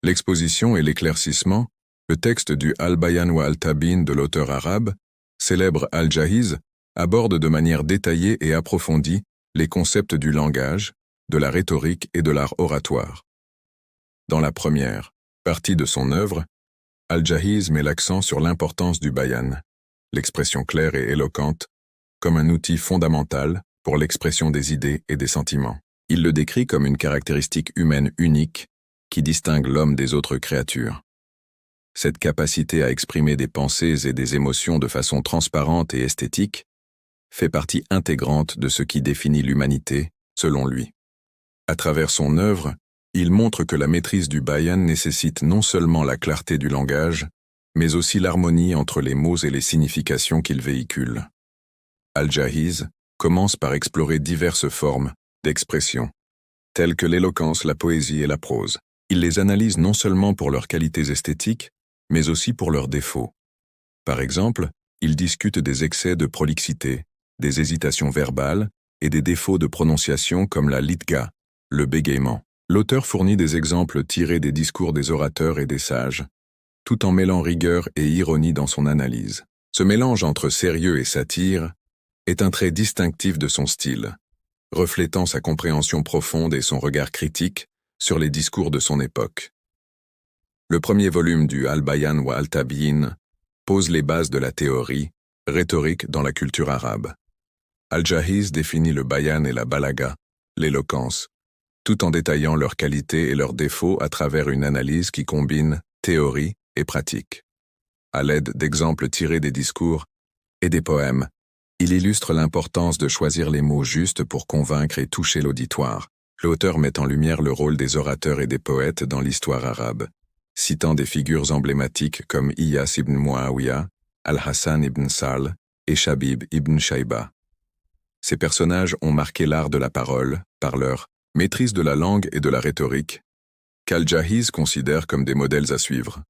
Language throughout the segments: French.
L'exposition et l'éclaircissement, le texte du Al-Bayan wa al-Tabyin de l'auteur arabe, célèbre Al-Jahiz, aborde de manière détaillée et approfondie les concepts du langage, de la rhétorique et de l'art oratoire. Dans la première partie de son œuvre, Al-Jahiz met l'accent sur l'importance du bayan, l'expression claire et éloquente, comme un outil fondamental pour l'expression des idées et des sentiments. Il le décrit comme une caractéristique humaine unique qui distingue l'homme des autres créatures. Cette capacité à exprimer des pensées et des émotions de façon transparente et esthétique fait partie intégrante de ce qui définit l'humanité, selon lui. À travers son œuvre, il montre que la maîtrise du bayan nécessite non seulement la clarté du langage, mais aussi l'harmonie entre les mots et les significations qu'il véhicule. Al-Jahiz commence par explorer diverses formes d'expression, telles que l'éloquence, la poésie et la prose. Il les analyse non seulement pour leurs qualités esthétiques, mais aussi pour leurs défauts. Par exemple, il discute des excès de prolixité, des hésitations verbales et des défauts de prononciation comme la litga, le bégaiement. L'auteur fournit des exemples tirés des discours des orateurs et des sages, tout en mêlant rigueur et ironie dans son analyse. Ce mélange entre sérieux et satire est un trait distinctif de son style, reflétant sa compréhension profonde et son regard critique sur les discours de son époque. Le premier volume du Al-Bayan wa al-Tabyin pose les bases de la théorie rhétorique dans la culture arabe. Al-Jahiz définit le bayan et la balaga, l'éloquence, tout en détaillant leurs qualités et leurs défauts à travers une analyse qui combine théorie et pratique. À l'aide d'exemples tirés des discours et des poèmes, il illustre l'importance de choisir les mots justes pour convaincre et toucher l'auditoire. L'auteur met en lumière le rôle des orateurs et des poètes dans l'histoire arabe, citant des figures emblématiques comme Iyas ibn Muawiyah, Al-Hassan ibn Sal et Shabib ibn Shayba. Ces personnages ont marqué l'art de la parole par leur maîtrise de la langue et de la rhétorique, qu'Al-Jahiz considère comme des modèles à suivre.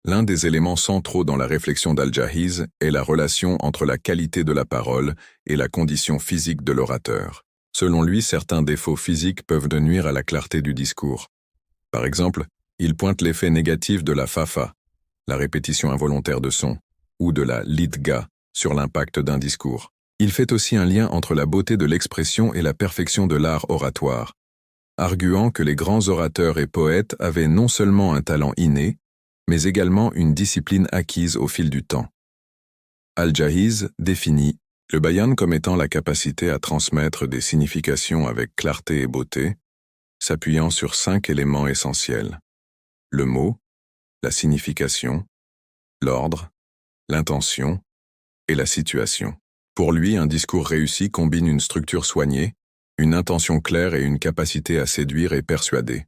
L'un des éléments centraux dans la réflexion d'Al-Jahiz est la relation entre la qualité de la parole et la condition physique de l'orateur. Selon lui, certains défauts physiques peuvent nuire à la clarté du discours. Par exemple, il pointe l'effet négatif de la fafa, la répétition involontaire de sons, ou de la litga sur l'impact d'un discours. Il fait aussi un lien entre la beauté de l'expression et la perfection de l'art oratoire, arguant que les grands orateurs et poètes avaient non seulement un talent inné, mais également une discipline acquise au fil du temps. Al-Jahiz définit le bayan comme étant la capacité à transmettre des significations avec clarté et beauté, s'appuyant sur 5 éléments essentiels: le mot, la signification, l'ordre, l'intention et la situation. Pour lui, un discours réussi combine une structure soignée, une intention claire et une capacité à séduire et persuader.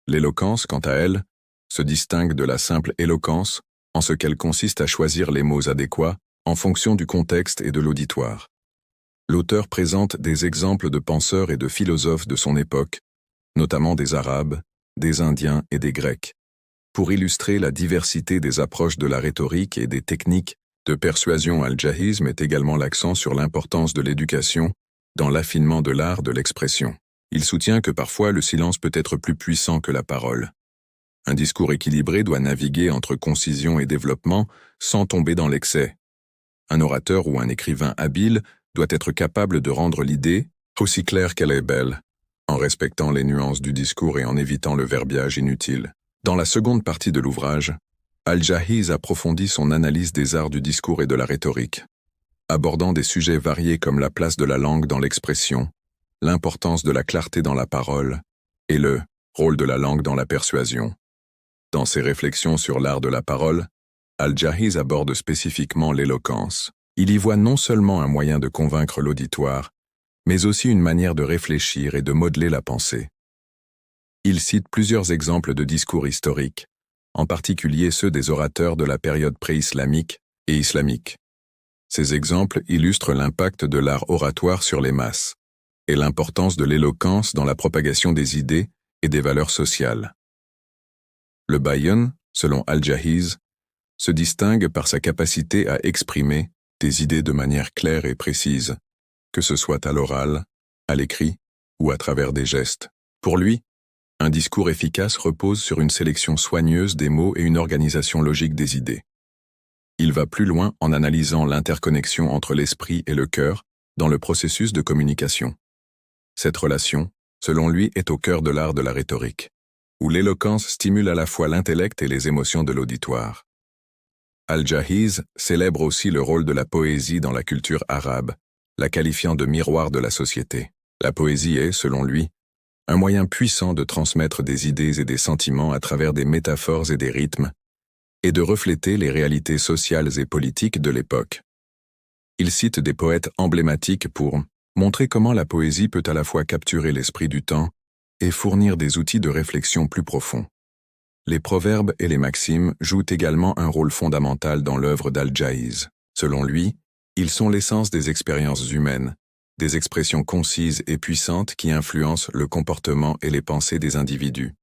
L'éloquence, quant à elle, se distingue de la simple éloquence en ce qu'elle consiste à choisir les mots adéquats en fonction du contexte et de l'auditoire. L'auteur présente des exemples de penseurs et de philosophes de son époque, notamment des Arabes, des Indiens et des Grecs, pour illustrer la diversité des approches de la rhétorique et des techniques de persuasion. Al-Jahiz met également l'accent sur l'importance de l'éducation dans l'affinement de l'art de l'expression. Il soutient que parfois le silence peut être plus puissant que la parole. Un discours équilibré doit naviguer entre concision et développement sans tomber dans l'excès. Un orateur ou un écrivain habile doit être capable de rendre l'idée aussi claire qu'elle est belle, en respectant les nuances du discours et en évitant le verbiage inutile. Dans la seconde partie de l'ouvrage, Al-Jahiz approfondit son analyse des arts du discours et de la rhétorique, abordant des sujets variés comme la place de la langue dans l'expression, l'importance de la clarté dans la parole et le rôle de la langue dans la persuasion. Dans ses réflexions sur l'art de la parole, Al-Jahiz aborde spécifiquement l'éloquence. Il y voit non seulement un moyen de convaincre l'auditoire, mais aussi une manière de réfléchir et de modeler la pensée. Il cite plusieurs exemples de discours historiques, en particulier ceux des orateurs de la période pré-islamique et islamique. Ces exemples illustrent l'impact de l'art oratoire sur les masses et l'importance de l'éloquence dans la propagation des idées et des valeurs sociales. Le bayan, selon Al-Jahiz, se distingue par sa capacité à exprimer des idées de manière claire et précise, que ce soit à l'oral, à l'écrit ou à travers des gestes. Pour lui, Un discours efficace repose sur une sélection soigneuse des mots et une organisation logique des idées. Il va plus loin en analysant l'interconnexion entre l'esprit et le cœur dans le processus de communication. Cette relation, selon lui, est au cœur de l'art de la rhétorique, où l'éloquence stimule à la fois l'intellect et les émotions de l'auditoire. Al-Jahiz célèbre aussi le rôle de la poésie dans la culture arabe, la qualifiant de miroir de la société. La poésie est, selon lui, un moyen puissant de transmettre des idées et des sentiments à travers des métaphores et des rythmes, et de refléter les réalités sociales et politiques de l'époque. Il cite des poètes emblématiques pour montrer comment la poésie peut à la fois capturer l'esprit du temps et fournir des outils de réflexion plus profonds. Les proverbes et les maximes jouent également un rôle fondamental dans l'œuvre d'Al-Jahiz. Selon lui, ils sont l'essence des expériences humaines, des expressions concises et puissantes qui influencent le comportement et les pensées des individus.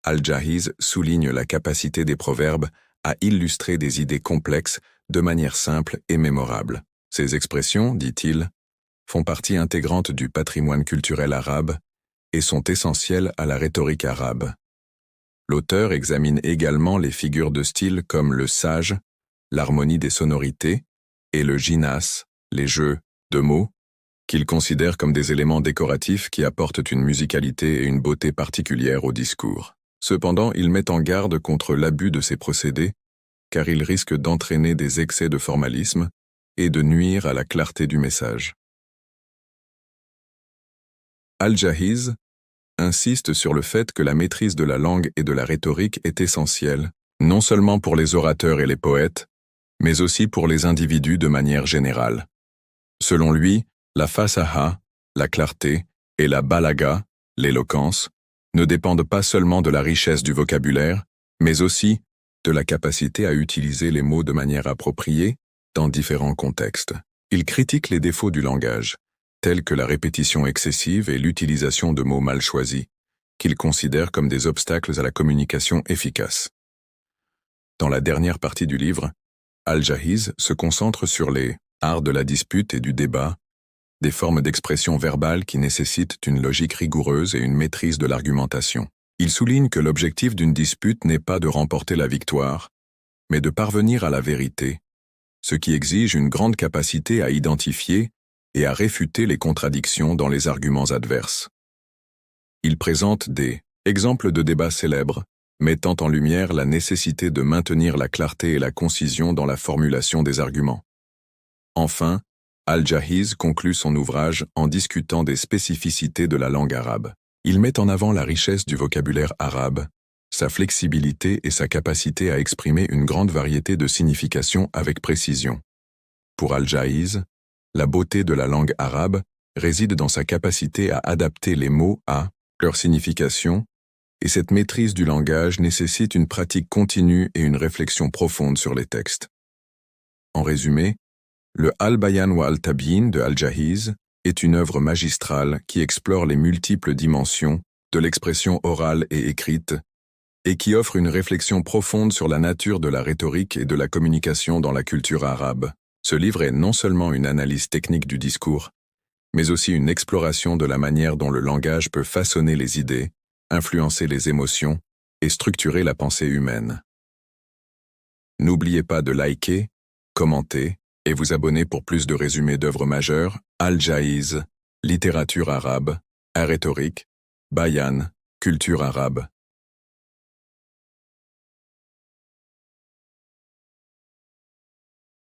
Al-Jahiz souligne la capacité des proverbes à illustrer des idées complexes de manière simple et mémorable. Ces expressions, dit-il, font partie intégrante du patrimoine culturel arabe et sont essentielles à la rhétorique arabe. L'auteur examine également les figures de style comme le sage, l'harmonie des sonorités, et le jinas, les jeux de mots, qu'il considère comme des éléments décoratifs qui apportent une musicalité et une beauté particulière au discours. Cependant, il met en garde contre l'abus de ces procédés, car ils risquent d'entraîner des excès de formalisme et de nuire à la clarté du message. Al-Jahiz insiste sur le fait que la maîtrise de la langue et de la rhétorique est essentielle, non seulement pour les orateurs et les poètes, mais aussi pour les individus de manière générale. Selon lui, la fasaha, la clarté, et la balaga, l'éloquence, ne dépendent pas seulement de la richesse du vocabulaire, mais aussi de la capacité à utiliser les mots de manière appropriée dans différents contextes. Il critique les défauts du langage, tels que la répétition excessive et l'utilisation de mots mal choisis, qu'il considère comme des obstacles à la communication efficace. Dans la dernière partie du livre, Al-Jahiz se concentre sur les arts de la dispute et du débat, des formes d'expression verbale qui nécessitent une logique rigoureuse et une maîtrise de l'argumentation. Il souligne que l'objectif d'une dispute n'est pas de remporter la victoire, mais de parvenir à la vérité, ce qui exige une grande capacité à identifier et à réfuter les contradictions dans les arguments adverses. Il présente des exemples de débats célèbres, mettant en lumière la nécessité de maintenir la clarté et la concision dans la formulation des arguments. Enfin, Al-Jahiz conclut son ouvrage en discutant des spécificités de la langue arabe. Il met en avant la richesse du vocabulaire arabe, sa flexibilité et sa capacité à exprimer une grande variété de significations avec précision. Pour Al-Jahiz, la beauté de la langue arabe réside dans sa capacité à adapter les mots à leur signification, et cette maîtrise du langage nécessite une pratique continue et une réflexion profonde sur les textes. En résumé, le Al-Bayan wa Al-Tabyin de Al-Jahiz est une œuvre magistrale qui explore les multiples dimensions de l'expression orale et écrite et qui offre une réflexion profonde sur la nature de la rhétorique et de la communication dans la culture arabe. Ce livre est non seulement une analyse technique du discours, mais aussi une exploration de la manière dont le langage peut façonner les idées, influencer les émotions et structurer la pensée humaine. N'oubliez pas de liker, commenter et vous abonner pour plus de résumés d'œuvres majeures, Al-Jahiz, littérature arabe, art rhétorique, bayan, culture arabe.